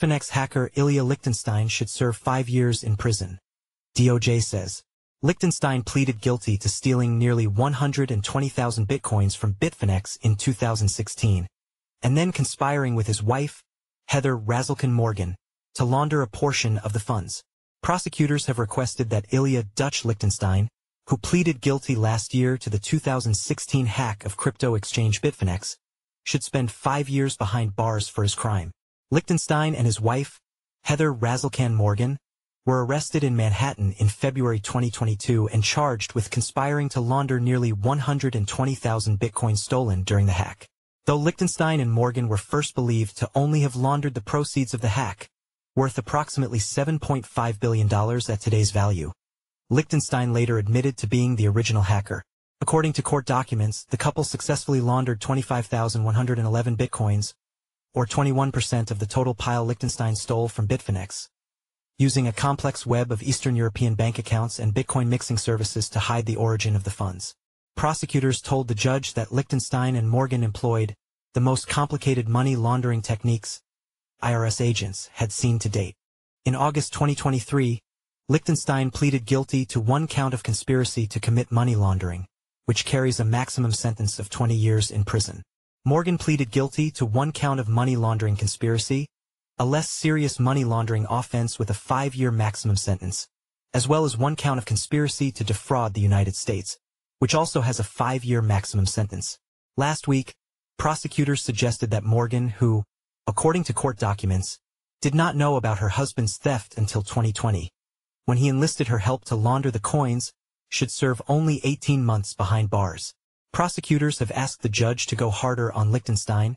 Bitfinex hacker Ilya Lichtenstein should serve 5 years in prison. DOJ says. Lichtenstein pleaded guilty to stealing nearly 120,000 bitcoins from Bitfinex in 2016, and then conspiring with his wife, Heather Razalkin Morgan, to launder a portion of the funds. Prosecutors have requested that Ilya Dutch Lichtenstein, who pleaded guilty last year to the 2016 hack of crypto exchange Bitfinex, should spend 5 years behind bars for his crime. Lichtenstein and his wife, Heather Razalkan Morgan, were arrested in Manhattan in February 2022 and charged with conspiring to launder nearly 120,000 bitcoins stolen during the hack. Though Lichtenstein and Morgan were first believed to only have laundered the proceeds of the hack, worth approximately $7.5 billion at today's value, Lichtenstein later admitted to being the original hacker. According to court documents, the couple successfully laundered 25,111 bitcoins, or 21% of the total pile Lichtenstein stole from Bitfinex, using a complex web of Eastern European bank accounts and Bitcoin mixing services to hide the origin of the funds. Prosecutors told the judge that Lichtenstein and Morgan employed the most complicated money laundering techniques IRS agents had seen to date. In August 2023, Lichtenstein pleaded guilty to 1 count of conspiracy to commit money laundering, which carries a maximum sentence of 20 years in prison. Morgan pleaded guilty to 1 count of money laundering conspiracy, a less serious money laundering offense with a 5-year maximum sentence, as well as 1 count of conspiracy to defraud the United States, which also has a 5-year maximum sentence. Last week, prosecutors suggested that Morgan, who, according to court documents, did not know about her husband's theft until 2020, when he enlisted her help to launder the coins, should serve only 18 months behind bars. Prosecutors have asked the judge to go harder on Lichtenstein,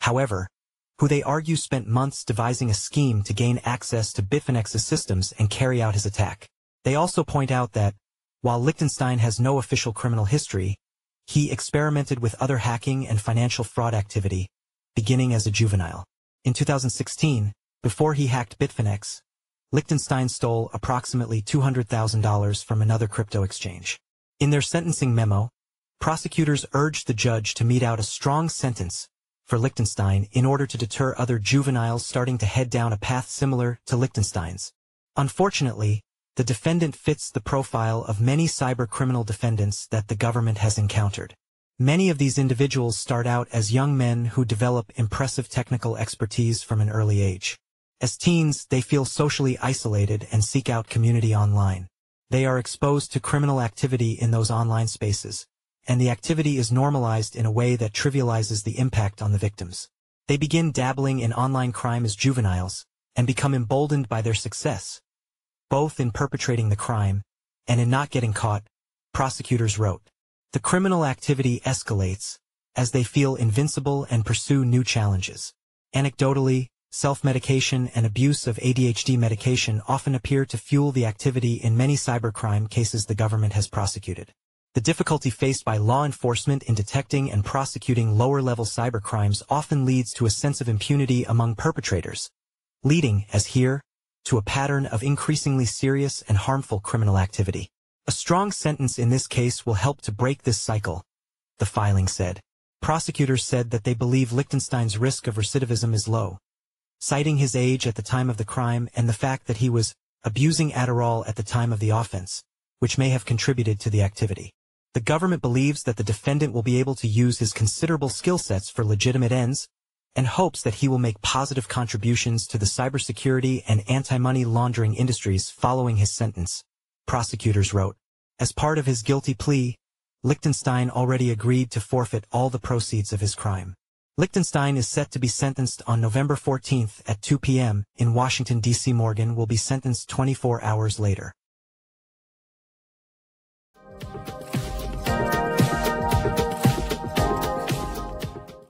however, who they argue spent months devising a scheme to gain access to Bitfinex's systems and carry out his attack. They also point out that, while Lichtenstein has no official criminal history, he experimented with other hacking and financial fraud activity, beginning as a juvenile. In 2016, before he hacked Bitfinex, Lichtenstein stole approximately $200,000 from another crypto exchange. In their sentencing memo, prosecutors urged the judge to mete out a strong sentence for Lichtenstein in order to deter other juveniles starting to head down a path similar to Lichtenstein's. Unfortunately, the defendant fits the profile of many cyber-criminal defendants that the government has encountered. Many of these individuals start out as young men who develop impressive technical expertise from an early age. As teens, they feel socially isolated and seek out community online. They are exposed to criminal activity in those online spaces, and the activity is normalized in a way that trivializes the impact on the victims. They begin dabbling in online crime as juveniles, and become emboldened by their success, both in perpetrating the crime and in not getting caught, prosecutors wrote. The criminal activity escalates as they feel invincible and pursue new challenges. Anecdotally, self-medication and abuse of ADHD medication often appear to fuel the activity in many cybercrime cases the government has prosecuted. The difficulty faced by law enforcement in detecting and prosecuting lower-level cybercrimes often leads to a sense of impunity among perpetrators, leading, as here, to a pattern of increasingly serious and harmful criminal activity. A strong sentence in this case will help to break this cycle, the filing said. Prosecutors said that they believe Lichtenstein's risk of recidivism is low, citing his age at the time of the crime and the fact that he was abusing Adderall at the time of the offense, which may have contributed to the activity. The government believes that the defendant will be able to use his considerable skill sets for legitimate ends, and hopes that he will make positive contributions to the cybersecurity and anti-money laundering industries following his sentence, prosecutors wrote. As part of his guilty plea, Lichtenstein already agreed to forfeit all the proceeds of his crime. Lichtenstein is set to be sentenced on November 14th at 2 p.m. in Washington, D.C. Morgan will be sentenced 24 hours later.